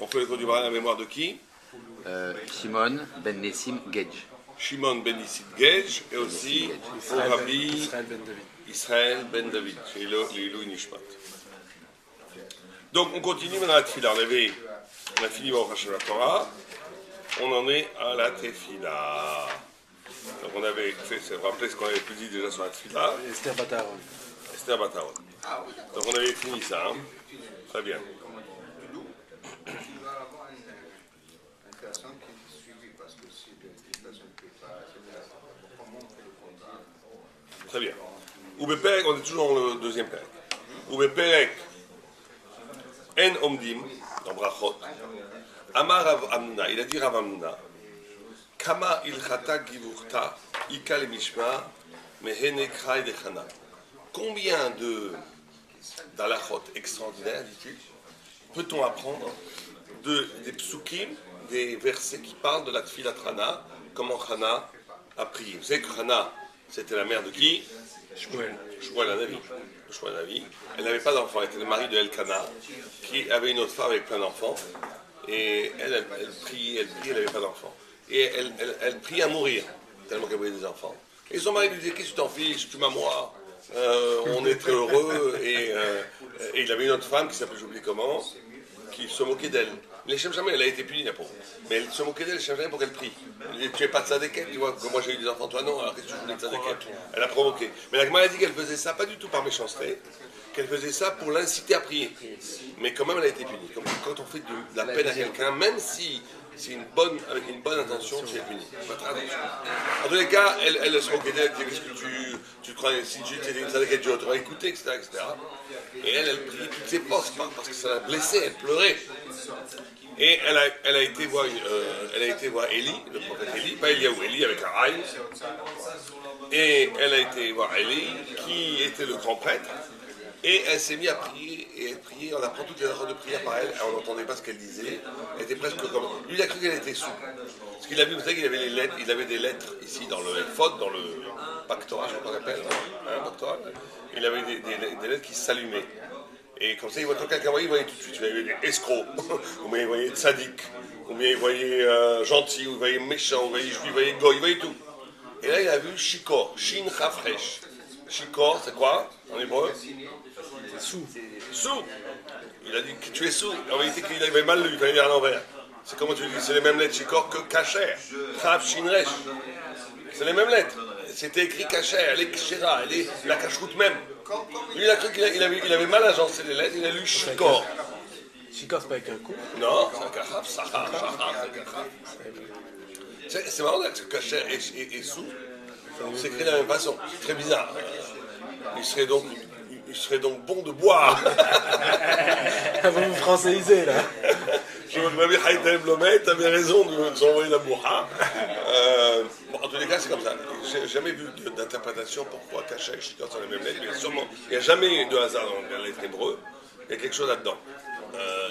On fait le cours du Bran à la mémoire de qui? Shimon Ben Nessim Gage. Shimon Ben Nissim Gage et aussi au Rabbi Israël Ben David, chez Leilou Nishmat. Donc on continue maintenant la Tefila. On a fini Baruch Hashem la Torah. On en est à la Tefila. Donc on avait fait, c'est rappelé ce qu'on avait pu dire déjà sur la Tefila. Esther Bataron. Esther Bataron. Donc on avait fini ça. Hein. Très bien. Très bien. Oubepérek, on est toujours dans le deuxième pérek. Oubepérek, En Omdim, dans Brachot, Amar Rav Amna, il a dit Rav Amna, Kama ilchata givurta, Ika le mishma, mehene krai dechana. Combien d'alachot extraordinaires, dit-il, peut-on apprendre des psukim, des versets qui parlent de la Tfilat Hana, comment Hana a prié. Vous savez que Hana, c'était la mère de qui? Shmuel Hanavi. Elle n'avait pas d'enfant, elle était le mari de Elkana, qui avait une autre femme avec plein d'enfants. Et elle priait, elle n'avait pas d'enfant. Et elle priait à mourir, tellement qu'elle voulait des enfants. Et son mari lui disait, qu'est-ce que tu t'en fiches, tu m'as moi, on est très heureux. Et il avait une autre femme qui s'appelait, j'oublie comment, qui se moquait d'elle. Les Shem Jamais, elle a été punie, la pauvre. Mais elle se moquait d'elle, les Shem Jamais, pour qu'elle prie. Elle disait, tu n'es pas de Tzadeket, tu vois, que moi j'ai eu des enfants, toi non, alors qu'est-ce que tu voulais de Tzadeket? Elle a provoqué. Mais la Gemara a dit qu'elle faisait ça, pas du tout par méchanceté, qu'elle faisait ça pour l'inciter à prier. Mais quand même, elle a été punie. Comme quand on fait de la peine à quelqu'un, même si c'est avec une bonne intention, tu es puni. Faut faire attention. En tous les cas, elle se moquait d'elle, elle disait, qu'est-ce que tu crois, si tu étais une Tzadeket, tu aurais écouté, etc., etc. Et elle priait toutes ses forces, parce que ça l'a blessée, elle pleurait. Et elle a été voir Élie, le prophète Élie, pas Eliaou, Élie avec un rail. Et elle a été voir Élie, qui était le grand prêtre. Et elle s'est mise à prier, et elle priait, on apprend toutes les heures de prière par elle, et on n'entendait pas ce qu'elle disait. Elle était presque comme... Lui, il a cru qu'elle était sous. Parce qu'il a vu, vous savez qu'il avait il avait des lettres ici dans le Ephod, dans le pactorat, je crois qu'on appelle, hein, pactorat. Il avait des lettres qui s'allumaient. Et comme ça, quand quelqu'un voyait, il voyait tout de suite. Il voyait des escrocs, ou bien il voyait tzaddik, ou bien il voyait gentil, ou il voyait méchant, ou il voyait juif, il voyait goy, il voyait tout. Et là, il a vu shikor, shin chafresh. Shikor, c'est quoi en hébreu? Sous. Sous. Il a dit que tu es sous. En vérité, qu'il avait mal lu, il fallait dire à l'envers. C'est comment tu dis, c'est les mêmes lettres shikor que kacher. Chaf, shin, resh. C'est les mêmes lettres. C'était écrit kacher, elle est kshera, elle est la cacheroute même. Lui, il a cru qu'il avait mal agencé les lettres, il a lu shikor. Shikor, c'est pas avec un coup. Non, c'est un kachaf, sahar, c'est marrant que kacher et sous, c'est écrit de la même façon. C'est très bizarre. Il serait donc bon de boire. Vous vous françaisez, là. Je me dis, Haïtem Blomet, t'avais raison de nous envoyer la bourra. En tous les cas, c'est comme ça. J'ai jamais vu d'interprétation pourquoi Kacha et Shikor sont les mêmes lettres, mais sûrement, il n'y a jamais de hasard dans la lettre hébreu. Il y a quelque chose là-dedans.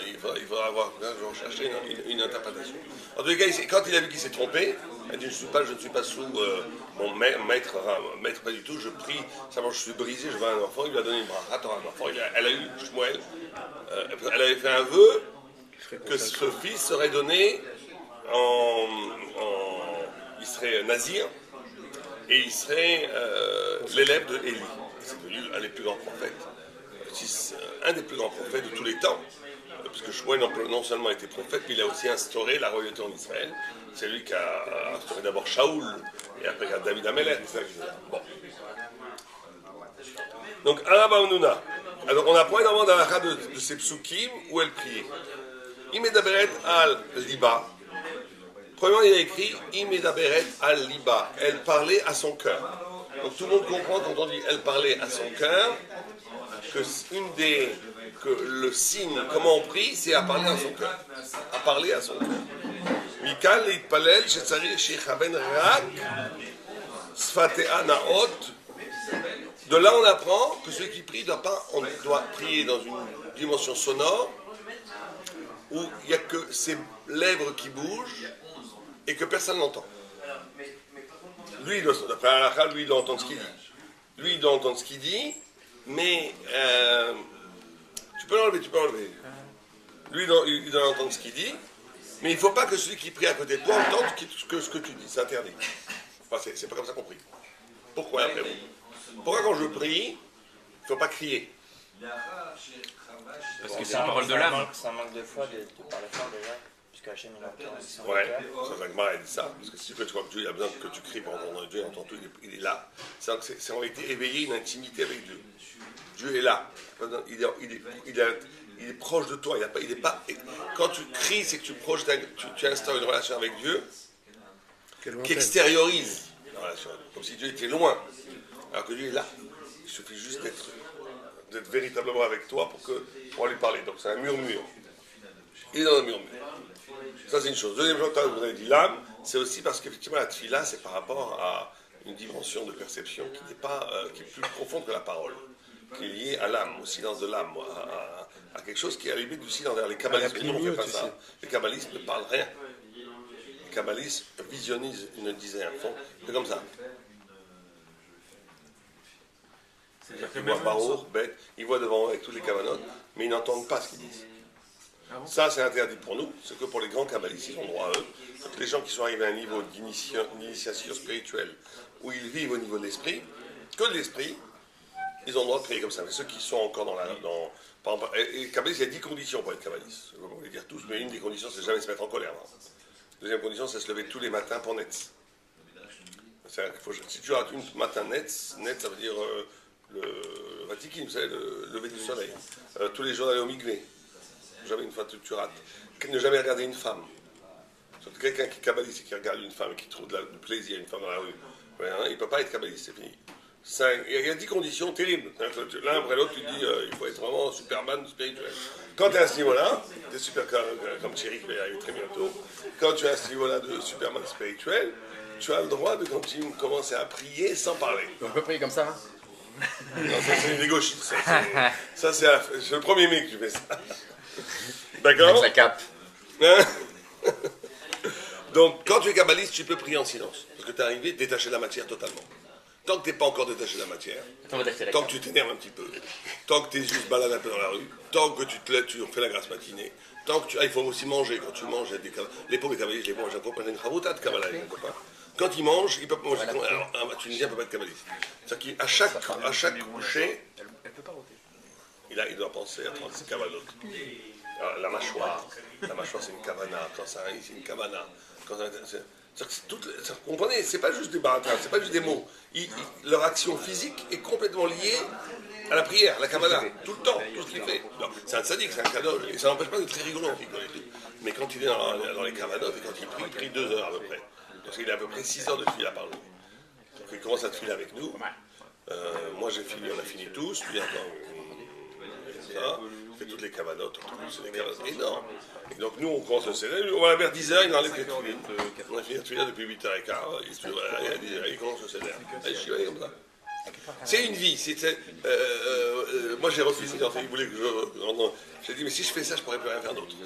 Il faudra avoir, je vais chercher une interprétation. En tous les cas, quand il a vu qu'il s'est trompé, il a dit, je ne suis pas sous mon maître pas du tout, je prie, simplement je suis brisé, je veux un enfant, il lui a donné une bracha, t'auras un enfant, elle a eu Shmuel, elle avait fait un vœu que ce fils serait donné il serait nazir, et il serait l'élève de Élie. C'est devenu un des plus grands prophètes, un des plus grands prophètes de tous les temps. Parce que Shmuel non seulement était prophète, mais il a aussi instauré la royauté en Israël. C'est lui qui a instauré d'abord Shaoul, et après David Amelech. Bon. Donc, Araba Onuna. Alors, on apprend énormément dans la de ces psukim où elle priait. Imedaberet al liba. Premièrement, il a écrit Imedaberet al liba. Elle parlait à son cœur. Donc, tout le monde comprend quand on dit elle parlait à son cœur que le signe, comment on prie, c'est à parler à son cœur. À parler à son cœur. Mikal itpalel shetzarich shechaven rak sfatea naot. De là, on apprend que celui qui prie on doit prier dans une dimension sonore où il n'y a que ses lèvres qui bougent et que personne n'entend. Lui, d'après Halakha, lui, il doit entendre ce qu'il dit. Lui, il doit entendre ce qu'il dit, mais tu peux l'enlever. Lui, il doit entendre ce qu'il dit, mais il ne faut pas que celui qui prie à côté de toi entende ce que tu dis. C'est interdit. Enfin, c'est pas comme ça qu'on prie. Pourquoi après vous? Pourquoi quand je prie, il ne faut pas crier? Parce que c'est la parole de l'âme. Ça manque de foi de parler fort déjà, puisque Hachem il entend son Ouais, cœur. ça Zagmar a dit ça, parce que si tu crois que Dieu il a besoin que tu cries pour entendre Dieu, il entend tout, il est là. C'est en réalité éveiller une intimité avec Dieu. Dieu est là, il est proche de toi, il est pas. Quand tu cries, c'est que tu instaures une relation avec Dieu qui extériorise la relation, comme si Dieu était loin, alors que Dieu est là. Il suffit juste d'être véritablement avec toi pour lui parler. Donc c'est un murmure. Il est dans le murmure. Ça, c'est une chose. Deuxième chose, vous avez dit l'âme, c'est aussi parce qu'effectivement, la tfila, c'est par rapport à une dimension de perception qui est plus profonde que la parole, qui est liée à l'âme, au silence de l'âme, à quelque chose qui est à la limite du silence. Les kabbalistes, nous, on ne fait pas ça. Les kabbalistes ne parlent rien. Les kabbalistes visionnisent une dizaine. C'est comme ça. Ils voient Baruch, Beth, ils voient devant eux avec tous les kabbanotes, mais ils n'entendent pas ce qu'ils disent. Ça, c'est interdit pour nous, c'est que pour les grands kabbalistes, ils ont droit à eux. Toutes les gens qui sont arrivés à un niveau d'initiation spirituelle, où ils vivent au niveau de l'esprit, que de l'esprit, ils ont le droit de prier comme ça. Mais ceux qui sont encore par exemple, les kabbalistes, il y a 10 conditions pour être kabbaliste. Je ne vais pas vous les dire tous, mais une des conditions, c'est jamais se mettre en colère. Deuxième condition, c'est se lever tous les matins pour Netz. Si tu as une matin Netz, ça veut dire le Vatikin, vous savez, le lever du soleil. Tous les jours d'aller au mikvé. Jamais une fois tu rates. Ne jamais regarder une femme. Quelqu'un qui est kabbaliste et qui regarde une femme et qui trouve du plaisir à une femme dans la rue, il ne peut pas être kabbaliste, c'est fini. Il y a 10 conditions terribles. L'un après l'autre, tu dis il faut être vraiment Superman spirituel. Quand tu es à ce niveau-là, tu es super comme Thierry qui va y arriver très bientôt. Quand tu es à ce niveau-là de Superman spirituel, tu as le droit de commencer à prier sans parler. On peut prier comme ça, hein? Non, ça c'est des gauchistes. Ça c'est le premier mec qui fait ça. D'accord? Avec la cape. Hein? Donc, quand tu es kabbaliste, tu peux prier en silence. Parce que tu es arrivé détaché de la matière totalement. Tant que tu n'es pas encore détaché de la matière, tant que tu t'énerves un petit peu, tant que tes yeux se baladent un peu dans la rue, tant que tu te lèves, tu fais la grasse matinée, tant que tu... il faut aussi manger. Quand tu manges, les pauvres kabalistes, les pauvres, j'ai un copain, j'ai une chavota de Kabbalah, mon copain. Quand ils mangent, ils peuvent manger. Alors, un Tunisien ne peut pas être kabbaliste. C'est-à-dire qu'à chaque coucher, il doit penser à 36 kabbalotes. La mâchoire, c'est une kavana. Quand ça arrive, c'est une kavana. Vous comprenez, c'est pas juste des baratas, c'est pas juste des mots. Leur action physique est complètement liée à la prière, à la kavana, tout le temps, tout ce qu'il fait. C'est un sadique, c'est un cadeau, et ça n'empêche pas d'être très rigolo, mais quand il est dans les kavanotes et quand il prie 2 heures à peu près, parce qu'il a à peu près 6 heures de fila par jour. Donc il commence à filer avec nous. Moi j'ai fini, on a fini tous, puis ça, fait toutes les cavanotes, c'est des cavanotes énormes. Et donc nous on commence le CEDER, on va vers 10h, il enlève les tuiles. On a fini la tuile depuis 8h15, il commence le CEDER. Je suis allé comme ça. C'est une vie. Moi j'ai refusé, il voulait que j'ai dit mais si je fais ça, je pourrais plus rien faire d'autre.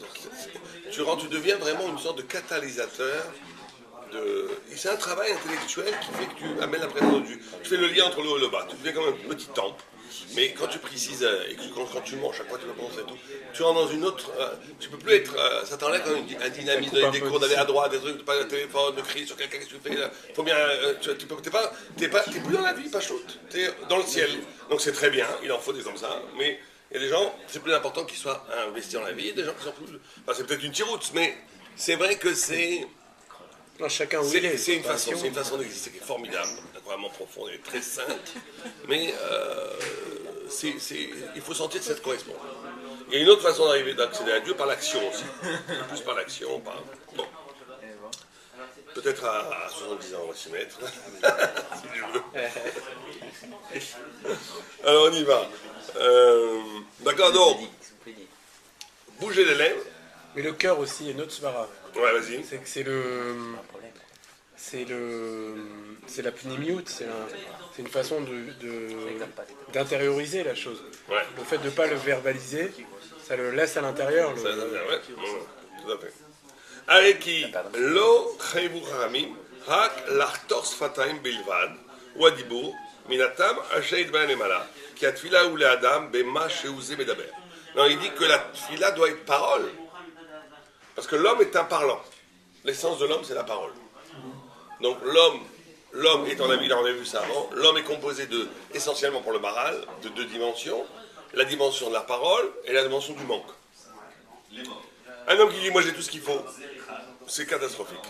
Tu deviens vraiment une sorte de catalysateur. Et c'est un travail intellectuel qui fait que tu amènes la présence de Dieu. Tu fais le lien entre le haut et le bas. Tu deviens comme un petit temple. Mais quand tu pries 6 heures et que quand tu manges, chaque fois tu peux penser à tout, tu rentres dans une autre. Tu peux plus être. Ça t'enlève quand même un dynamisme, des cours d'aller à droite, des trucs, de pas le téléphone, de crier sur quelqu'un, qu'est-ce que tu fais là. Faut bien. T'es plus dans la vie, pas chaude. T'es dans le ciel. Donc c'est très bien, il en faut des comme ça. Mais il y a des gens, c'est plus important qu'ils soient investis dans la vie. Il y a des gens qui sont plus. Enfin, c'est peut-être une tiroute, mais c'est vrai que c'est. Chacun où il est. C'est une façon d'exister qui est formidable, vraiment profonde et très sainte, mais il faut sentir que ça te correspond. Il y a une autre façon d'accéder à Dieu par l'action aussi. Plus par l'action, bon. Peut-être à 70 ans, on va s'y mettre. Si Dieu veut. Alors on y va. D'accord, donc, bougez les lèvres. Mais le cœur aussi est notre svara. Ouais, vas-y. C'est que c'est la pnimiout, c'est une façon d'intérioriser la chose. Ouais. Le fait de ne pas le verbaliser, ça le laisse à l'intérieur. Ouais, tout à fait. Areki, lo chayvu haramim, hak lachtor sfataim bilvad, ou adibur, minatam asher yitbayan lemala, ki atfila ou le'adam bema shehu ze medaber. Non, il dit que la tfila doit être parole. Parce que l'homme est un parlant. L'essence de l'homme, c'est la parole. Donc l'homme est en avis, on a vu ça avant, l'homme est composé essentiellement pour le maral, de deux dimensions, la dimension de la parole et la dimension du manque. Un homme qui dit moi j'ai tout ce qu'il faut, c'est catastrophique.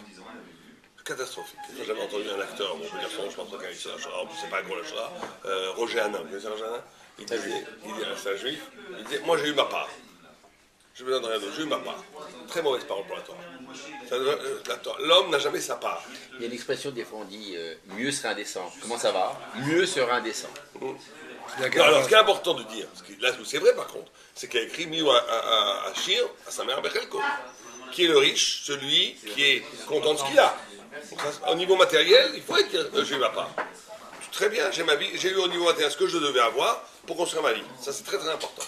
Catastrophique. J'ai jamais entendu un acteur, bon, on peut dire son, je pense qu'un en plus c'est pas un gros lâchera, Roger Hanin, vous connaissez Roger Hanin? Il disait, c'est un juif, il disait moi j'ai eu ma part. Je me donne rien d'autre, j'ai eu ma part. Très mauvaise parole pour la Torah. L'homme n'a jamais sa part. Il y a une expression, des fois on dit mieux serait indécent. Comment ça va? Mieux sera indécent. Non, alors ce qui est important de dire, là où c'est vrai par contre, c'est qu'il a écrit Miou à Shir, à sa mère Bechelko, qui est le riche, celui qui est content de ce qu'il a. Donc, au niveau matériel, il faut être j'ai eu ma part. Très bien, j'ai ma vie, j'ai eu au niveau matériel ce que je devais avoir pour construire ma vie. Ça c'est très très important.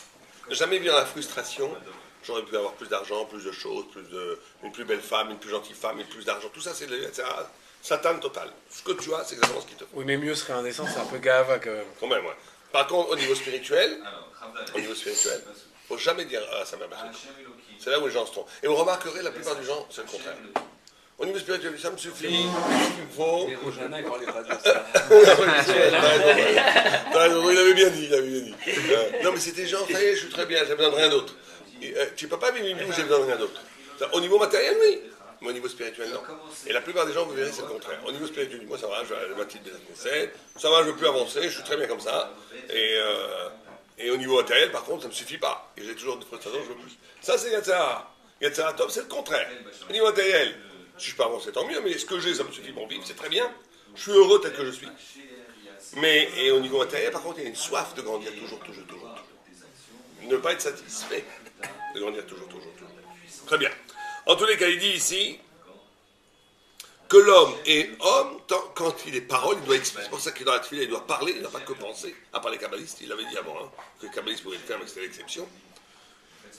Ne jamais vivre dans la frustration. J'aurais pu avoir plus d'argent, plus de choses, une plus belle femme, une plus gentille femme, plus d'argent. Tout ça, c'est Satan total. Ce que tu as, c'est exactement ce qu'il te faut. Oui, mais mieux serait indécent, c'est un peu gava quand même. Quand même, ouais. Par contre, au niveau spirituel, il ne faut jamais dire à sa mère Bechelko. C'est là où les gens se trompent. Et vous remarquerez, la plupart des gens, c'est le contraire. Au niveau spirituel, ça me suffit, il me faut. Il avait bien dit, non, mais c'était genre, ça y est, je suis très bien, j'ai besoin de rien d'autre. Tu ne peux pas vivre une vie où j'ai besoin de rien d'autre. Au niveau matériel, oui. Mais au niveau spirituel, non. Et la plupart des gens, vous verrez, c'est le contraire. Au niveau spirituel, moi, ça va, je vais à la petite des conseils, ça va, je ne veux plus avancer, je suis très bien comme ça. Et au niveau matériel, par contre, ça ne me suffit pas. Et j'ai toujours des frustrations, je veux plus. Ça, c'est Yatzara. Yatzara top, c'est le contraire. Au niveau matériel, si je peux avancer, tant mieux, mais ce que j'ai, ça me suffit pour vivre, c'est très bien. Je suis heureux tel que je suis. Mais et au niveau matériel, par contre, il y a une soif de grandir toujours. Ne pas être satisfait de grandir toujours. Très bien. En tous les cas, il dit ici que l'homme est homme quand il est parole, il doit expliquer. C'est pour ça qu'il est dans la tefila, il doit parler, il n'a pas que penser. À part les kabbalistes, il l'avait dit avant, que les kabbalistes pouvaient le faire, mais c'était l'exception.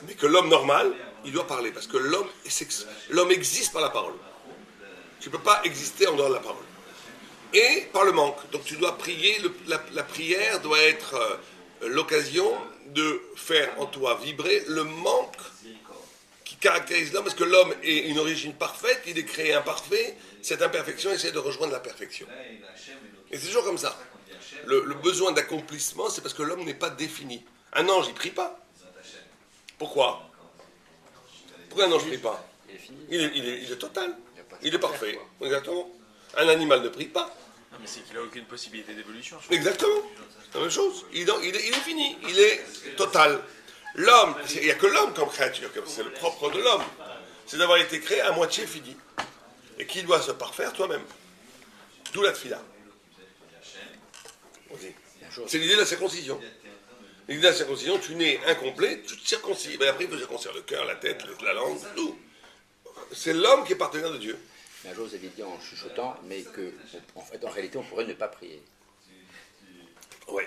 Mais que l'homme normal, il doit parler, parce que l'homme existe par la parole. Tu ne peux pas exister en dehors de la parole. Et par le manque. Donc tu dois prier, la prière doit être l'occasion de faire en toi vibrer le manque qui caractérise l'homme, parce que l'homme est une origine parfaite, il est créé imparfait, cette imperfection essaie de rejoindre la perfection. Et c'est toujours comme ça. Le besoin d'accomplissement, c'est parce que l'homme n'est pas défini. Un ange, il ne prie pas. Pourquoi un ange ne prie pas? Il est total. Il est parfait. Exactement. Un animal ne prie pas. Mais c'est qu'il n'a aucune possibilité d'évolution. Exactement. C'est la même chose. Il est fini. Il est total. L'homme, il n'y a que l'homme comme créature. C'est le propre de l'homme. C'est d'avoir été créé à moitié fini. Et qui doit se parfaire toi-même. D'où la tfila. C'est l'idée de la circoncision. L'idée de la circoncision, tu nais incomplet, tu te circoncis. Ben après, il faut circoncire le cœur, la tête, la langue, tout. C'est l'homme qui est partenaire de Dieu. Un jour, vous avez dit en chuchotant, mais que, en réalité, on pourrait ne pas prier. Oui.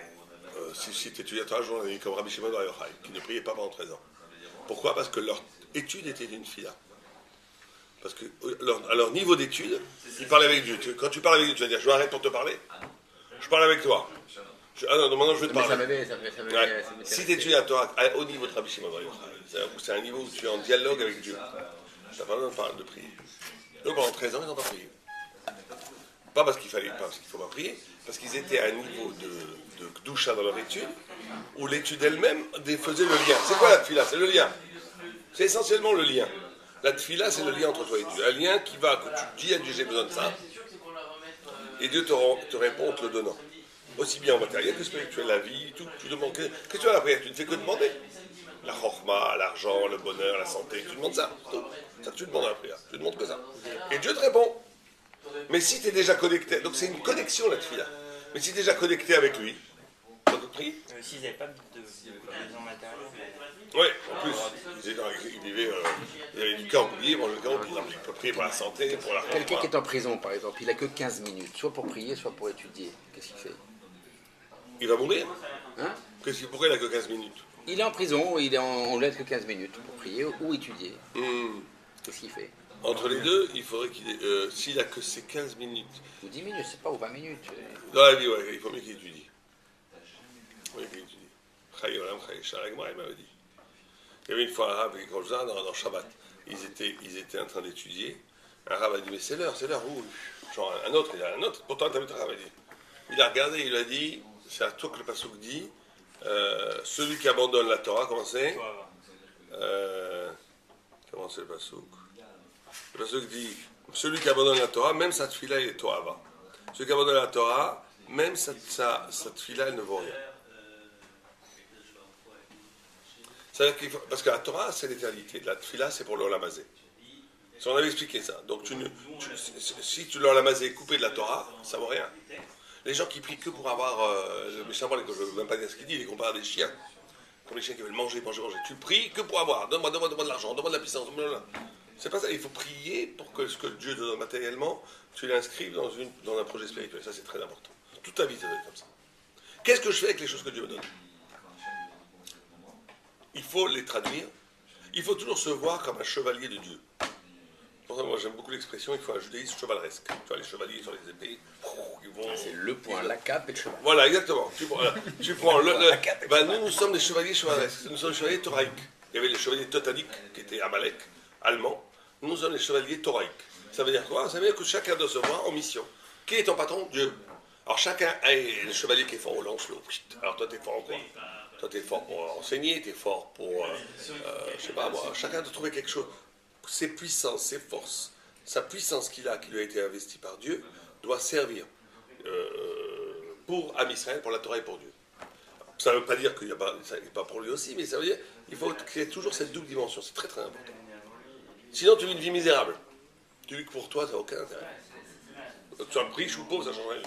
Si tu étudies à toi, journée comme Rabbi Shimon Bar Yochai, qui ne priait pas pendant 13 ans. Pourquoi? Parce que leur étude était une fila. Parce que à leur niveau d'étude, ils parlaient avec Dieu. Quand tu parles avec Dieu, tu vas dire, je m'arrête pour te parler. Je parle avec toi. Non, maintenant je vais te parler. Si tu étudies à toi, au niveau de Rabbi Shimon Bar Yochai, c'est un niveau où tu es en dialogue avec Dieu. Tu n'as pas besoin de prier. Donc pendant 13 ans, ils n'ont pas prié. Pas parce qu'il ne faut pas prier, parce qu'ils étaient à un niveau de doucha dans leur étude, où l'étude elle-même faisait le lien. C'est quoi la tfila? C'est le lien. C'est essentiellement le lien. La tfila, c'est le lien entre toi et Dieu. Un lien qui va, que tu dis à Dieu, j'ai besoin de ça, et Dieu te répond en te le donnant. Aussi bien en matériel que spirituel, la vie, tout. Tu demandes, qu'est-ce que tu as à la prière? Tu ne fais que demander. La chorma, l'argent, le bonheur, la santé, tu demandes ça. Tout. Ça que tu demandes à la prière. Tu demandes que ça. Et Dieu te répond. Mais si tu es déjà connecté, donc c'est une connexion la tfila. Mais si tu es déjà connecté avec lui, tu as pris. S'ils n'avaient pas de besoin matériel. Oui, en plus, il avait du camp oublié, bon, le camp, il peut prier pour la santé, pour la Quelqu'un qui est en prison, par exemple, il n'a que 15 minutes, soit pour prier, soit pour étudier. Qu'est-ce qu'il fait? Il va mourir. Hein? Pourquoi il n'a que 15 minutes? Il est en prison, on lui laisse que 15 minutes pour prier ou étudier. Qu'est-ce qu'il fait? Entre les deux, il faudrait s'il n'a que ces 15 minutes. Ou 10 minutes, c'est pas, ou 20 minutes. Dans la vie, ouais, il faut mieux qu'il étudie. Il faut mieux qu'il étudie. Chaï Olam, Chaï Shar, il m'avait dit. Il y avait une fois un arabe et comme ça, dans Shabbat, ils étaient en train d'étudier. Un arabe a dit, mais c'est l'heure, où? Genre un autre, pourtant un arabe a dit. Il a regardé, il a dit, c'est à toi que le passouk dit, celui qui abandonne la Torah, comment c'est comment c'est le passouk? Le passouk dit, celui qui abandonne la Torah, même sa tefila, il est Torah. Celui qui abandonne la Torah, même sa tefila, elle ne vaut rien. Parce que la Torah, c'est l'éternité. La tefila, c'est pour l'olam hazé. Si on avait expliqué ça. Donc, si tu l'olam hazé coupé de la Torah, ça ne vaut rien. Les gens qui prient que pour avoir le méchant, je ne veux même pas dire ce qu'il dit, il les compare à des chiens. Comme les chiens qui veulent manger. Tu pries que pour avoir. Donne-moi de l'argent, donne-moi de la puissance. C'est pas ça. Il faut prier pour que ce que Dieu te donne matériellement, tu l'inscrives dans un projet spirituel. Ça, c'est très important. Toute ta vie, ça doit être comme ça. Qu'est-ce que je fais avec les choses que Dieu me donne? Il faut les traduire. Il faut toujours se voir comme un chevalier de Dieu. Pour ça, moi, j'aime beaucoup l'expression, il faut un judaïsme chevaleresque. Tu vois, les chevaliers sur les épées, ils vont... C'est le point, la cape et le cheval. Voilà, exactement. Tu prends nous sommes des chevaliers chevaleresques. Nous sommes des chevaliers thoraïques. Il y avait les chevaliers teutoniques, qui étaient Amalek, allemands. Nous sommes les chevaliers thoraïques. Ça veut dire quoi? Ça veut dire que chacun doit se voir en mission. Qui est ton patron? Dieu. Alors chacun est le chevalier qui est fort au lance-l'eau. Alors toi, t'es fort en quoi? Toi, t'es fort pour enseigner, t'es fort pour... je sais pas moi, chacun doit trouver quelque chose. Ses puissances, ses forces, sa puissance qu'il a, qui lui a été investie par Dieu, doit servir pour Am Israël, pour la Torah et pour Dieu. Ça ne veut pas dire qu'il n'y a pas, ça n'est pas pour lui aussi, mais ça veut dire qu'il faut qu'il y ait toujours cette double dimension. C'est très très important. Sinon, tu vis une vie misérable. Tu vis que pour toi, ça n'a aucun intérêt. Que tu sois riche ou pauvre, ça ne change rien.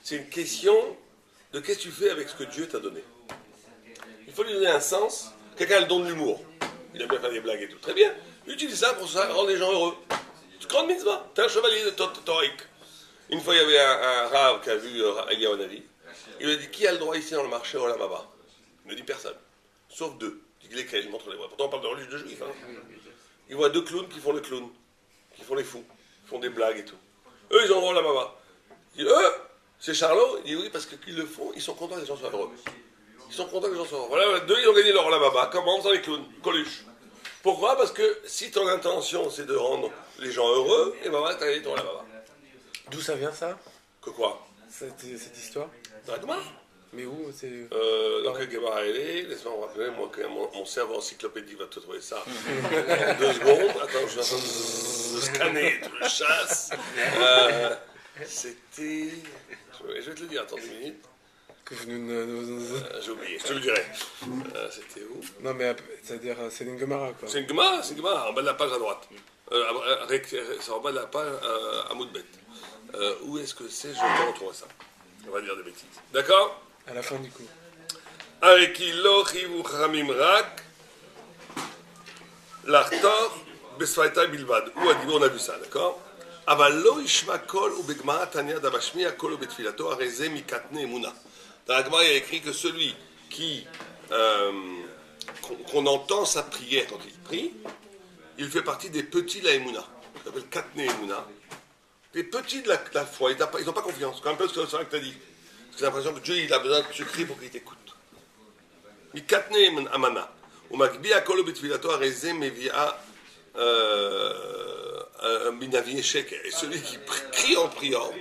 C'est une question de qu'est-ce que tu fais avec ce que Dieu t'a donné. Il faut lui donner un sens. Quelqu'un a le don de l'humour. Il aime bien faire des blagues et tout. Très bien. Utilise ça pour ça, rendre les gens heureux. C'est grande mitzvah. T'es un chevalier de Toraïk. Une fois, il y avait un rave qui a vu Eliyahu Hanavi. Il lui a dit, qui a le droit ici dans le marché au Lamaba? Il ne dit personne. Sauf deux. Il dit lesquels, il montre les voix. Pourtant, on parle de religion de juifs. Hein. Il voit deux clowns qui font le clown. Qui font les fous. Qui font des blagues et tout. Eux, ils ont le droit au Lamaba. Il dit, c'est Charlot? Il dit, oui, parce qu'ils le font, ils sont contents que les gens soient heureux. Ils sont contents que les gens soient heureux. Voilà, deux, ils ont gagné leur Lamaba. Comment? En faisant les clowns. Coluche. Pourquoi? Parce que si ton intention c'est de rendre les gens heureux, et ben voilà, t'as gagné ton Lamaba. D'où ça vient ça? Que quoi? Cette histoire? Dans la Gemara. Mais où c'est... Donc la Gemara elle est, laisse-moi me rappeler, moi que mon cerveau encyclopédique va te trouver ça. 2 secondes, attends, je vais en train de scanner tout le chasse. C'était... Je vais te le dire, attends 2 minutes. Que vous J'ai oublié, je te le dirai. C'était où? Non mais c'est-à-dire c'est une Gemara quoi. C'est une Gemara, en bas de la page à droite. C'est en bas de la page à Moudbet. Où est-ce que c'est? Je vais retrouver ça. On va dire des bêtises. D'accord? À la fin du coup. Arekilo chivu chamim rak l'artor besfaita bilvad. Où on a vu ça, d'accord? אבל לא ישמע קול ובגמרא תניא דמשמיע קול ובתפילתו הרי זה מקטני אמונה. Dans la Gemara, il y a écrit que celui qui qu'on entend sa prière quand il prie, il fait partie des petits de la Emouna. Ça s'appelle Katne Emouna. Les petits de la foi, ils n'ont pas confiance. C'est un peu ce que tu as dit. Parce que j'ai l'impression que Dieu il a besoin que tu cries pour qu'il t'écoute. Mi Katne Amana. Ou Makbi Akolo Betfilato Areze Mevia Binavi Eshek. Et celui qui crie en priant,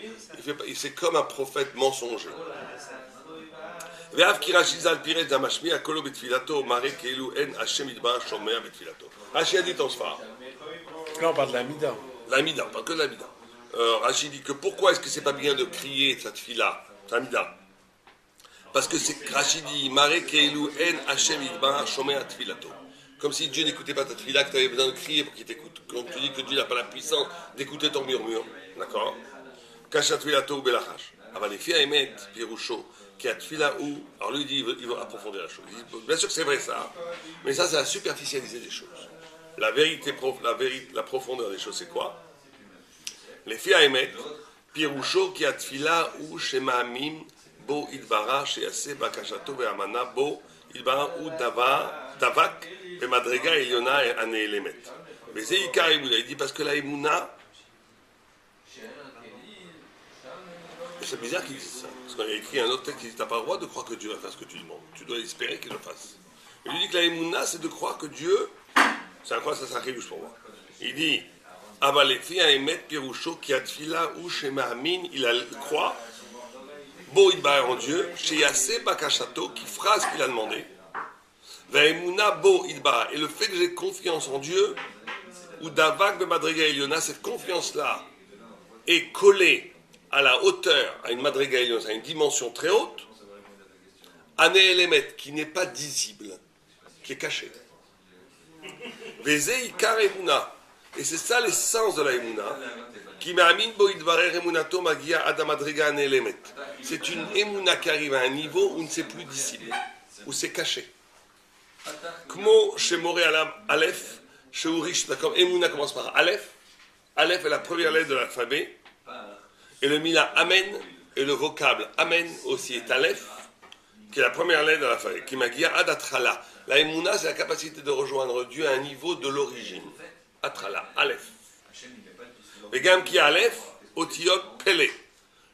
c'est comme un prophète mensonger. ואף כי רש"י ז"ל פירש המשמיע קולו בתפילתו מראה כאילו אין השם יתברך שומע בתפילתו. רש"י a dit en Sfar. Là on parle de la Mida. La Mida, on parle que de la Mida. Rachid dit que pourquoi est-ce que c'est pas bien de crier cette fille-là, la Mida? Parce que c'est Rachid dit Mare Keilu En Hashem Yitbarach Shomea Tfilato. Comme si Dieu n'écoutait pas ta fille-là, que tu avais besoin de crier pour qu'il t'écoute. Donc tu dis que Dieu n'a pas la puissance d'écouter ton murmure. D'accord? Kashat Tfilato ou Belachash. Avant les filles Emet, Pirusho, qui a Tfila ou. Alors lui, il dit, il va approfondir la chose. Il dit, bien sûr que c'est vrai ça, mais ça, c'est la superficialité des choses. La vérité, la profondeur des choses, c'est quoi? Les filles Emet, Pirusho, qui a Tfila ou Shemamim, Bo Idbara, Shease, Bakashato, Ve'amana, Bo Idbara ou Davak, Ve'madrega, Eliona, et Ane Elemet. Mais c'est Ikar Emouna. Il dit parce que la Emouna. C'est bizarre qu'il dise ça. Parce qu'il y a écrit un autre texte qui dit t'as pas le droit de croire que Dieu va faire ce que tu demandes. Tu dois espérer qu'il le fasse. Il lui dit que la Emouna, c'est de croire que Dieu, c'est un croix, ça sera douce pour moi. Il dit, Avalefi a émet Pirusho qui a tfila ou shema amin, il croit, Bo idbar en Dieu, chez Yassé Bakashato, qui fera ce qu'il a demandé. Va Emouna Bo idbar, et le fait que j'ai confiance en Dieu, ou Davak be Madriga Eliona, cette confiance-là est collée à la hauteur, à une Madriga Eliona, à une dimension très haute, Ane Elemet, qui n'est pas visible, qui est caché. Vezei Ikar Emuna, et c'est ça l'essence de la Emuna, qui m'amin bo idvarer emunato magia adamadriga Ane Elemet. C'est une Emuna qui arrive à un niveau où ne c'est plus visible, où c'est caché. Kmo Shemore Alam Aleph, Sheurish, d'accord, Emuna commence par Aleph. Aleph est la première lettre de l'alphabet. Et le mila Amen, et le vocable Amen aussi est Aleph, qui est la première lettre de l'alphabet. Qui magia Adatrala. La Emuna, c'est la capacité de rejoindre Dieu à un niveau de l'origine. Atrala, Aleph. Et Gam qui Aleph, Otiot Pele.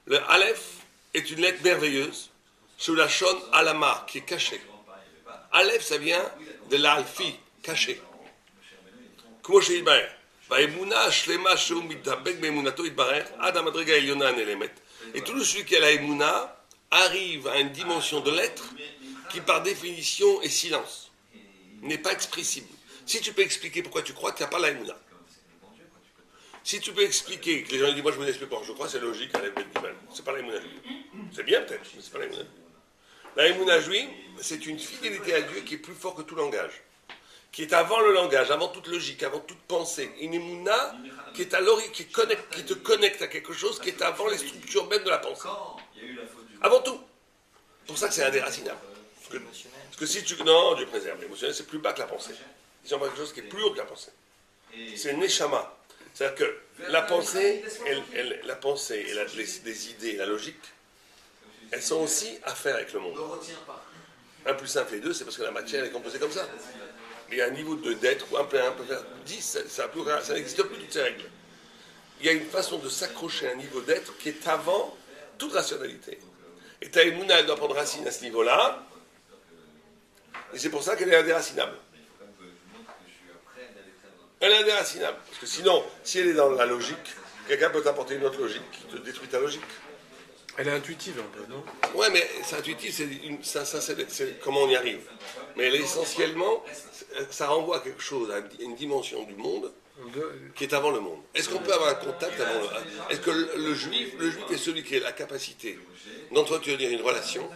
Le Aleph est une lettre merveilleuse, sous la Shon Alama, qui est cachée. Aleph, ça vient de l'Alfi, caché. Comment je dis, Vaemuna shlema sheu mitdabek beemunato itbarer ad hamadriga eliona ane elemet. Et tout celui qui a la Emuna arrive à une dimension de l'être qui par définition est silence, n'est pas expressible. Si tu peux expliquer pourquoi tu crois, tu n'as pas la Emuna. Si tu peux expliquer, que les gens disent moi je me explique pas, je crois c'est logique, c'est pas la Emuna juive. C'est bien peut-être, mais c'est pas la Emuna juive. La Emuna juive, c'est une fidélité à Dieu qui est plus fort que tout langage, qui est avant le langage, avant toute logique, avant toute pensée. Une Emuna qui est à l'origine, qui te connecte à quelque chose qui est avant les structures même de la pensée. Avant tout. C'est pour ça que c'est indéracinable. Parce que si tu... Non, Dieu préserve. L'émotionnel, c'est plus bas que la pensée. Ils ont quelque chose qui est plus haut que la pensée. C'est le neshama. C'est-à-dire que la pensée et les idées et la logique, elles sont aussi à faire avec le monde. 1 plus 1 fait 2, c'est parce que la matière est composée comme ça. Il y a un niveau d'être où 1 plus 1 peut faire 10, ça n'existe plus toutes ces règles. Il y a une façon de s'accrocher à un niveau d'être qui est avant toute rationalité. Et ta Emouna, elle doit prendre racine à ce niveau-là, et c'est pour ça qu'elle est indéracinable. Elle est indéracinable. Parce que sinon, si elle est dans la logique, quelqu'un peut t'apporter une autre logique qui te détruit ta logique. Elle est intuitive un peu, non? Ouais, mais c'est intuitif, c'est comment on y arrive. Mais elle est essentiellement, ça renvoie à quelque chose, à une dimension du monde qui est avant le monde. Est-ce qu'on peut avoir un contact avant le monde? Est-ce que le juif est celui qui a la capacité d'entretenir une relation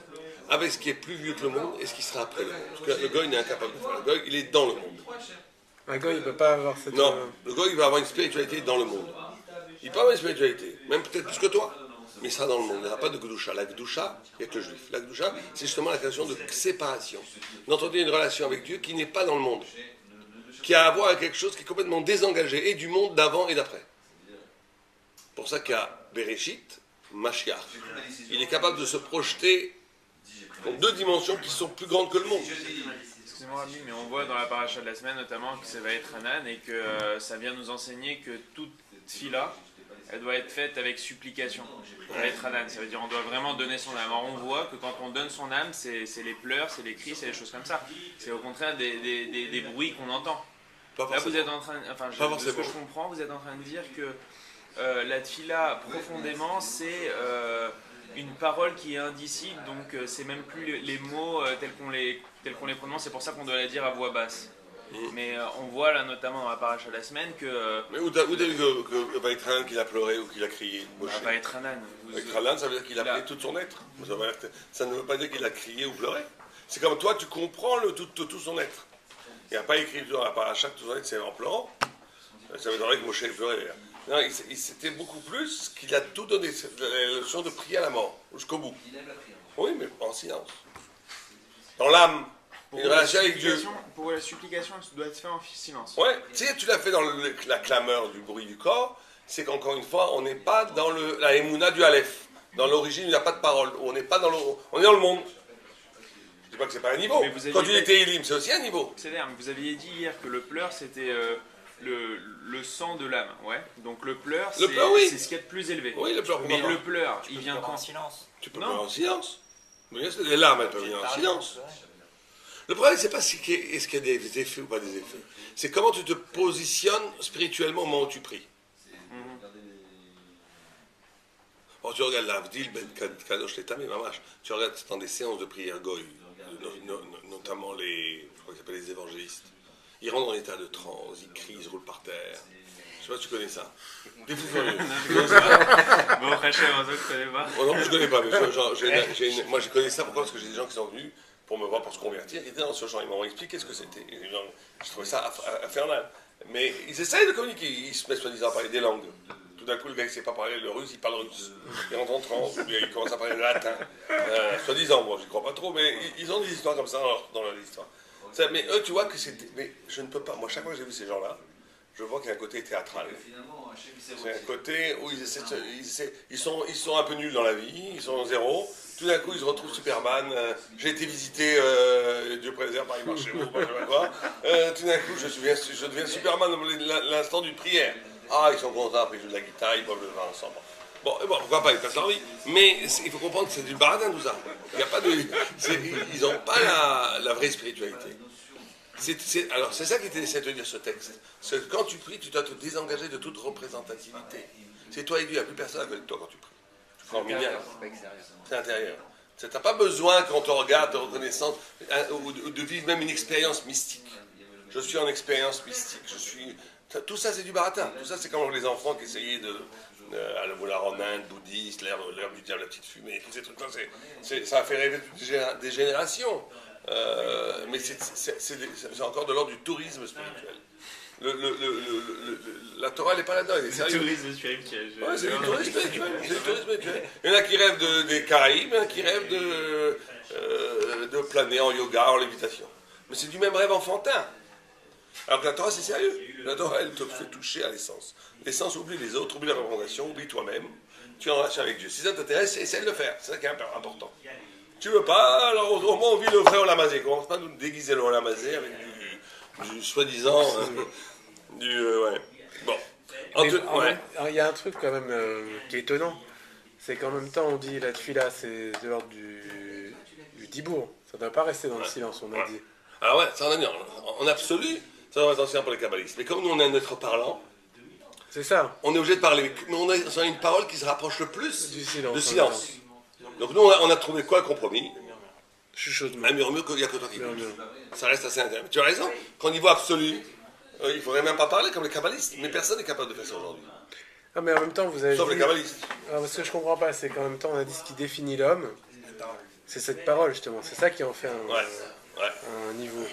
avec ce qui est plus vieux que le monde et ce qui sera après le monde? Parce que le goy n'est incapable de faire. Le goy, il est dans le monde. Un gars, il ne peut pas avoir cette... Non, le goy, il va avoir une spiritualité dans le monde. Il peut avoir une spiritualité, même peut-être plus que toi. Mais il sera dans le monde, il n'y aura pas de Gdusha. La Gdusha, il n'y a que le juif. La Gdusha, c'est justement la création de séparation. D'entretenir une relation avec Dieu qui n'est pas dans le monde. Qui a à voir avec quelque chose qui est complètement désengagé, et du monde d'avant et d'après. Pour ça qu'il y a Bereshit, Mashiach. Il est capable de se projeter dans 2 dimensions qui sont plus grandes que le monde. Excusez-moi, Rabbi, mais on voit dans la paracha de la semaine notamment que ça va être Hanan et que ça vient nous enseigner que toute fila, elle doit être faite avec supplication. Ça va être Hanan, ça veut dire on doit vraiment donner son âme. Alors on voit que quand on donne son âme, c'est les pleurs, c'est les cris, c'est des choses comme ça. C'est au contraire des bruits qu'on entend. Là vous êtes en train, de ce que je comprends, vous êtes en train de dire que la tfila profondément c'est une parole qui est indicible, donc c'est même plus les mots tels qu'on les prononce, c'est pour ça qu'on doit la dire à voix basse. Mais on voit là notamment dans la paracha de la semaine que... Mais où t'as vu que Vaïtranan qu'il a pleuré ou qu'il a crié? Vaïtranan. Vaïtranan, ça veut dire qu'il a prié tout son être. Ça ne veut pas dire qu'il a crié ou pleuré. C'est comme toi, tu comprends tout son être. Il n'y a pas écrit dans la paracha que tout son être c'est en pleurant. Ça veut dire que Moshe pleurait. Non, c'était beaucoup plus qu'il a tout donné. C'est la leçon de prier à la mort, jusqu'au bout. Oui, mais en silence. Dans l'âme. Une relation avec Dieu. Pour la supplication, elle doit être faite en silence. Ouais, si tu l'as fait dans la clameur du bruit du corps, c'est qu'encore une fois, on n'est pas dans la Emouna du Aleph. Dans l'origine, il n'y a pas de parole. On est dans le monde. Je ne dis pas que c'est pas un niveau. Quand tu étais Elim, c'est aussi un niveau. C'est-à-dire, vous aviez dit hier que le pleur, c'était le sang de l'âme. Ouais. Donc le pleur, c'est ce qu'il y a de plus élevé. Oui, le pleur. Mais le pleur, il vient quand? En silence. Tu peux pleurer en silence. Mais les larmes, elles peuvent venir en silence. Le problème, c'est pas est-ce qu'il y a des effets ou pas des effets. C'est comment tu te positionnes spirituellement au moment où tu pries. Bon, tu regardes l'Avdil, Ben Kadosh Letamé, Mamash, tu regardes dans des séances de prière goy, notamment je crois qu'ils s'appellent les évangélistes. Ils rentrent en état de transe, ils crient, ils se roulent par terre. Je sais pas si tu connais ça. Des fous furieux. Tu connais ça? Bon, Rachel, je ne connais pas. Oh non, je connais pas, mais moi je connais ça pourquoi? Parce que j'ai des gens qui sont venus pour me voir, pour se convertir, qui étaient dans ce genre. Ils m'ont expliqué ce que c'était. Je trouvais ça infernal. Mais ils essayent de communiquer, ils se mettent soi-disant à parler des langues. Tout d'un coup, le gars qui ne sait pas parler le russe, il parle russe. Il rentre en transe, il commence à parler le latin. Soi-disant, moi, je n'y crois pas trop, mais ils ont des histoires comme ça dans leur histoire. Mais eux, tu vois que c'est. Mais je ne peux pas. Moi, chaque fois que j'ai vu ces gens-là, je vois qu'il y a un côté théâtral. C'est un côté où ils sont un peu nuls dans la vie, ils sont zéro. Tout d'un coup, ils se retrouvent Superman. J'ai été visiter Dieu préserve Paris Marché, je sais pas quoi. Tout d'un coup, je deviens Superman l'instant d'une prière. Ah, ils sont contents, après ils jouent de la guitare, ils boivent le vin ensemble. Bon, pourquoi pas, ils passent leur vie. Mais il faut comprendre que c'est du baratin tout ça. Il y a pas de, ils n'ont pas la vraie spiritualité. Alors, c'est ça qui essaie de dire ce texte. C'est que quand tu pries, tu dois te désengager de toute représentativité. C'est toi et Dieu, il n'y a plus personne à côté de toi quand tu pries. Tu prends mineur. C'est intérieur. Tu n'as pas besoin, quand on te regarde, de reconnaissance, ou de vivre même une expérience mystique. Je suis en expérience mystique. Tout ça, c'est du baratin. Tout ça, c'est comme les enfants qui essayaient de vouloir en Inde, bouddhiste, l'heure du diable, la petite fumée, tous ces trucs-là. Ça a fait rêver des générations. Mais c'est encore de l'ordre du tourisme spirituel. La Torah, elle n'est pas là-dedans, elle est sérieuse. Tourisme spirituel. Ouais, c'est du tourisme spirituel. Il y en a qui rêvent des Caraïbes, il y en a qui rêvent de planer en yoga, en lévitation. Mais c'est du même rêve enfantin. Alors que la Torah, c'est sérieux. La Torah, elle te fait toucher à l'essence. L'essence, oublie les autres, oublie la représentation, oublie toi-même. Tu es en relation avec Dieu. Si ça t'intéresse, essaie de le faire. C'est ça qui est important. Tu veux pas, alors au moins on vit le vrai Olamazé. Commence pas à nous déguiser le Olamazé avec du soi-disant. Ouais. Bon. Il y a un truc quand même qui est étonnant. C'est qu'en même temps, on dit la tefila, c'est de l'ordre du dibour. Ça ne doit pas rester dans le silence, on a dit. Alors ouais, ça en absolu, ça doit être ancien pour les kabbalistes. Mais comme nous, on est un être parlant, c'est ça. On est obligé de parler. Mais on a une parole qui se rapproche le plus du silence. De silence. Donc nous, on a trouvé quoi le compromis? Chuchotement. Un murmure qu'il n'y a que toi qui bouge. Ça reste assez intéressant. Tu as raison, qu'au niveau absolu, il ne faudrait même pas parler comme les kabbalistes. Mais personne n'est capable de faire ça aujourd'hui. Ah, mais en même temps, vous avez Sauf dit... les kabbalistes. Alors, ce que je comprends pas, c'est qu'en même temps, on a dit ce qui définit l'homme, c'est cette parole, justement. C'est ça qui en fait un niveau.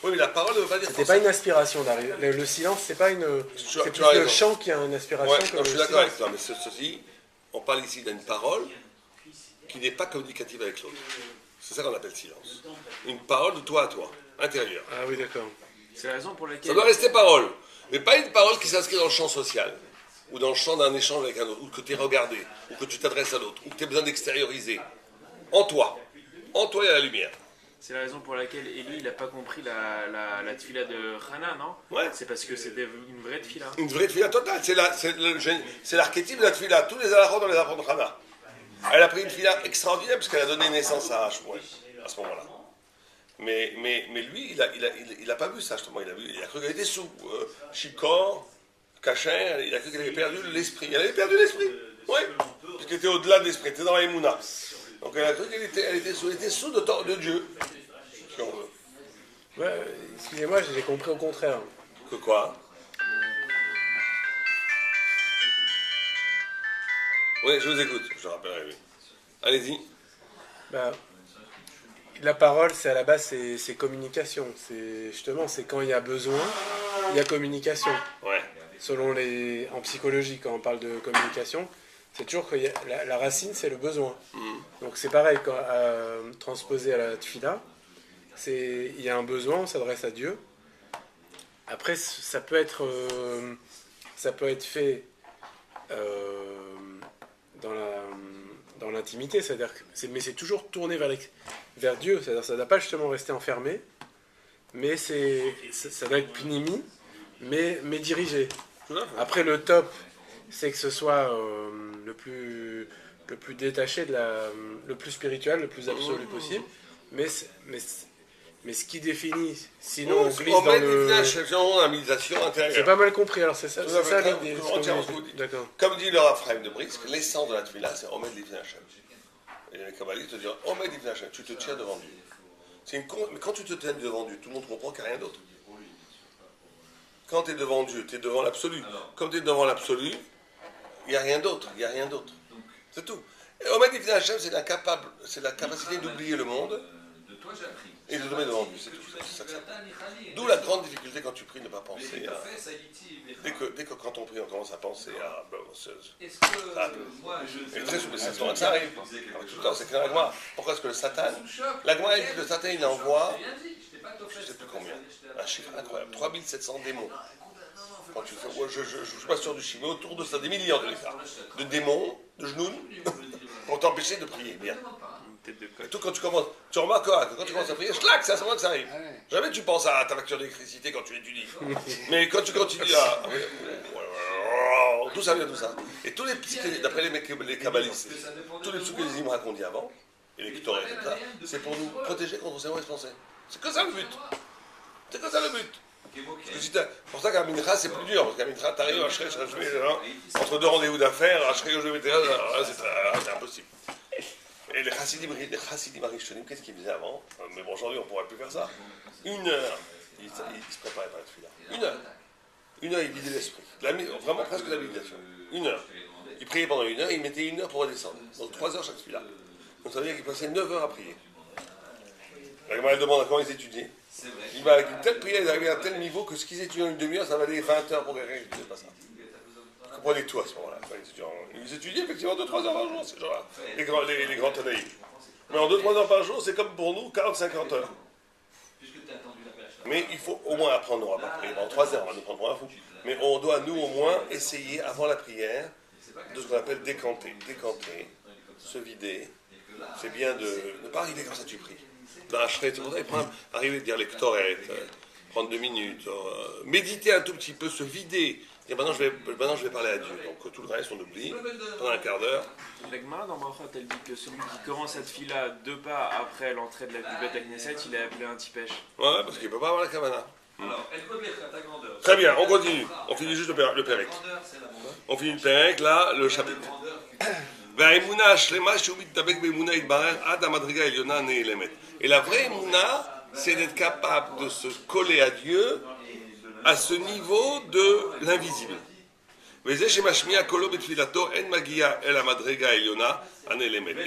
Oui, mais la parole ne veut pas dire C'était pas une aspiration d'arriver. Le silence, c'est pas une... C'est plus le chant qui a une aspiration que le silence. Je suis d'accord avec toi, mais ceci, on parle ici d'une parole qui n'est pas communicative avec l'autre. C'est ça qu'on appelle silence. Une parole de toi à toi, intérieure. Ah oui, d'accord. C'est la raison pour laquelle... Ça doit rester parole, mais pas une parole qui s'inscrit dans le champ social, ou dans le champ d'un échange avec un autre, ou que tu es regardé, ou que tu t'adresses à l'autre, ou que tu as besoin d'extérioriser. En toi, il y a la lumière. C'est la raison pour laquelle Élie, il n'a pas compris la tefila de Hana, non? Ouais. C'est parce que c'était une vraie tefila. Une vraie tefila totale, c'est l'archétype de la tefila. Tous les halachot dans les apôtres de Hana. Elle a pris une tefila extraordinaire puisqu'elle a donné naissance à Shmuel à ce moment-là. Mais lui, il a pas vu ça justement. Il a cru qu'elle était sous Chicor, Kacher, il a cru qu'elle avait perdu l'esprit. Elle avait perdu l'esprit, oui, puisqu'elle était au-delà de l'esprit, elle était dans la Emouna. Donc elle a cru qu'elle était sous de Dieu, si on veut. Ouais, excusez-moi, j'ai compris au contraire. Que quoi? Oui, je vous écoute, je rappellerai lui. Allez-y. Bah, la parole, c'est à la base, c'est communication. C'est quand il y a besoin, il y a communication. Ouais. En psychologie, quand on parle de communication, c'est toujours que la racine, c'est le besoin. Donc c'est pareil, transposé à la tefila, il y a un besoin, on s'adresse à Dieu. Après, ça peut être fait dans l'intimité, c'est-à-dire mais c'est toujours tourné vers Dieu, c'est-à-dire ça ne doit pas justement rester enfermé, mais ça doit être pnimi, mais dirigé. Après, le top, c'est que ce soit le plus détaché, le plus spirituel, le plus absolu possible, mais Mais ce qui définit, sinon on glisse dans Omed le... Ifnei Hashem, c'est vraiment la méditation J'ai intérieure. pas mal compris, alors c'est ça Tout à fait, l'idée. entièrement ce que vous dites. D'accord. Comme dit le Rav Chaim de Brisk, l'essence de la tefila, c'est Omed Ifnei Hashem. Et les kabbalistes te diront Omed Ifnei Hashem, tu te tiens devant Dieu. Mais quand tu te tiens devant Dieu, tout le monde comprend qu'il n'y a rien d'autre. Quand tu es devant Dieu, tu es devant l'absolu. Comme tu es devant l'absolu, il n'y a rien d'autre. Il n'y a rien d'autre. C'est tout. Et Omed Ifnei Hashem, c'est la capacité d'oublier le monde et de tomber devant Dieu. C'est tout. C'est ça que ça veut. D'où la grande difficulté quand tu pries de ne pas penser à. Dès que quand on prie, on commence à penser à. Et très souvent, ça arrive. Alors, tout le temps, c'est clair l'agma. Pourquoi est-ce que le Satan. L'agma, il dit que le Satan, il envoie. Je ne sais plus combien. Un chiffre incroyable. 3700 démons. Quand tu fais. Je ne suis pas sûr du chiffre, mais autour de ça, des millions de cas. De démons, de genoux, pour t'empêcher de prier bien. Et tout quand tu commences, tu remarqueras que quand tu commences à prier, schlac, c'est à ce moment que ça arrive. Jamais tu penses à ta facture d'électricité quand tu étudies. Mais quand tu continues à. Tout ça vient de tout ça. Et tous les d'après les kabbalistes, tous les psychédélismes qu'on dit avant, et les ktorés, tout ça, c'est pour nous protéger contre ces mauvaises pensées. C'est que ça le but. C'est que ça le but. C'est pour ça qu'à Mincha c'est plus dur, parce qu'à Mincha t'arrives à entre deux rendez-vous d'affaires, c'est impossible. Et les chassidim arishonim, qu'est-ce qu'ils faisaient avant? Mais bon, aujourd'hui on ne pourrait plus faire ça. 1 heure, ils se préparaient par la tefila. 1 heure, ils vidaient l'esprit. Vraiment presque la méditation. 1 heure. Ils priaient pendant 1 heure, ils mettaient 1 heure pour redescendre. Donc 3 heures chaque tefila. Donc ça veut dire qu'ils passaient 9 heures à prier. La Gemara demande comment ils étudiaient. Il va avec une telle prière, ils arrivaient à un tel niveau que ce qu'ils étudiaient en une demi-heure, ça valait 20 heures pour quelqu'un qui ne faisait pas ça. Vous comprenez tout à ce moment-là. Ils étudiaient effectivement 2-3 heures par jour, ces gens-là, les grands Tanaïs. Mais en 2-3 heures par jour, c'est comme pour nous, 40-50 heures. Mais il faut au moins apprendre, on va pas prier. En 3 heures, on va nous prendre pour un fou. Mais on doit, nous, au moins, essayer, avant la prière, de ce qu'on appelle décanter. Décanter, se vider. C'est bien de ne pas arriver comme ça, tu pries. Dans la chrette, c'est pour ça qu'il faut arriver à dire les ktorettes, prendre 2 minutes, méditer un tout petit peu, se vider. Et maintenant je vais parler à Dieu. Donc tout le reste, on oublie pendant un quart d'heure. La Gemara dans Brachot, elle dit que celui qui commence cette fila 2 pas après l'entrée de la Beth Knesset, il est appelé un tipèche. Ouais, parce qu'il ne peut pas avoir la kavana. Très bien, on continue. On finit juste le Pérec. On finit le Pérec, là, le chapitre. Et la vraie Emouna, c'est d'être capable de se coller à Dieu à ce niveau de l'invisible. Et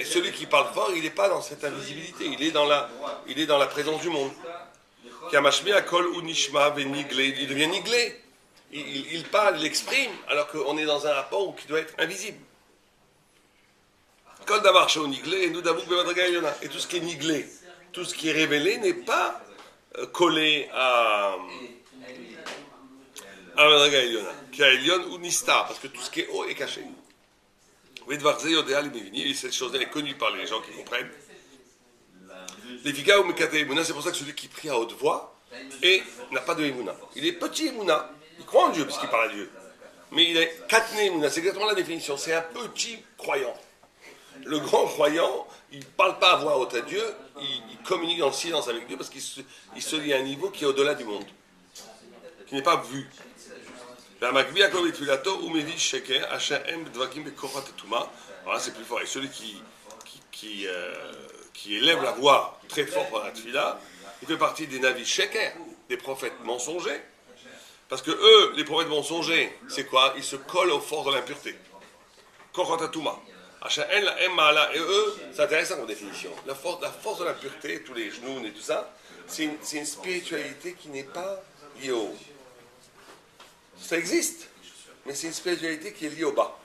celui qui parle fort, il n'est pas dans cette invisibilité, il est dans la présence du monde. Il devient niglé. Il parle, il exprime, alors qu'on est dans un rapport qui doit être invisible. Et tout ce qui est niglé, tout ce qui est révélé n'est pas collé à Madriga Eliona, qui a Elion ou Nistar, parce que tout ce qui est haut est caché. Et cette chose-là est connue par les gens qui comprennent. C'est pour ça que celui qui prie à haute voix n'a pas de Emouna. Il est petit Emouna. Il croit en Dieu parce qu'il parle à Dieu. Mais il est Katné Emouna. C'est exactement la définition. C'est un petit croyant. Le grand croyant, il ne parle pas à voix haute à Dieu. Il communique dans le silence avec Dieu parce qu'il se lie à un niveau qui est au-delà du monde. Qui n'est pas vu. Voilà, c'est plus fort. Et celui qui élève la voix très fort pendant la tefila, il fait partie des navis sheker, des prophètes mensongers. Parce que eux, les prophètes mensongers, c'est quoi? Ils se collent aux forces de l'impureté. Kochatatuma. Et eux, c'est intéressant comme définition. La force de l'impureté, tous les genoux et tout ça, c'est une spiritualité qui n'est pas liée au haut. Ça existe, mais c'est une spiritualité qui est liée au bas.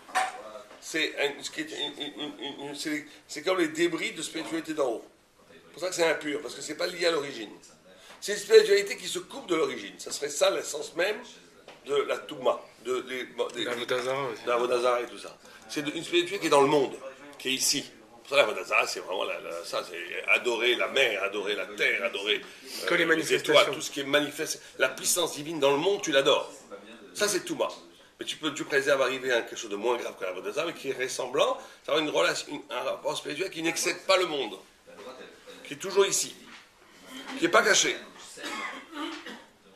C'est comme les débris de spiritualité d'en haut. C'est pour ça que c'est impur, parce que ce n'est pas lié à l'origine. C'est une spiritualité qui se coupe de l'origine. Ça serait ça l'essence même de la Touma, de l'Avodazara et tout ça. C'est une spiritualité qui est dans le monde, qui est ici. Pour ça, l'Avodazara, c'est vraiment ça, c'est adorer la mer, adorer la terre, adorer les étoiles, tout ce qui est manifeste. La puissance divine dans le monde, tu l'adores. Ça, c'est Touma. Mais tu préserves arriver à quelque chose de moins grave que l'Avodazara, mais qui est ressemblant, ça va une relation, un rapport spirituel qui n'excède pas le monde, qui est toujours ici. qui n'est pas caché.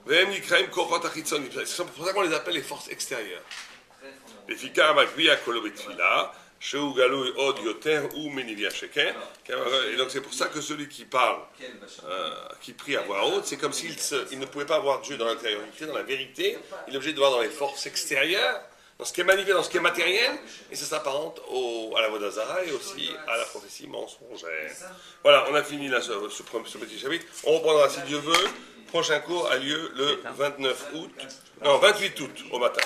C'est pour ça qu'on les appelle les forces extérieures. Et donc c'est pour ça que celui qui parle, qui prie à voix haute, c'est comme s'il ne pouvait pas voir Dieu dans l'intériorité, dans la vérité, il est obligé de voir dans les forces extérieures, dans ce qui est manifeste, dans ce qui est matériel, et ça s'apparente à la Avodah Zara et aussi à la prophétie mensongère. Voilà, on a fini là ce petit chapitre. On reprendra si Dieu veut. Le prochain cours a lieu le 28 août au matin.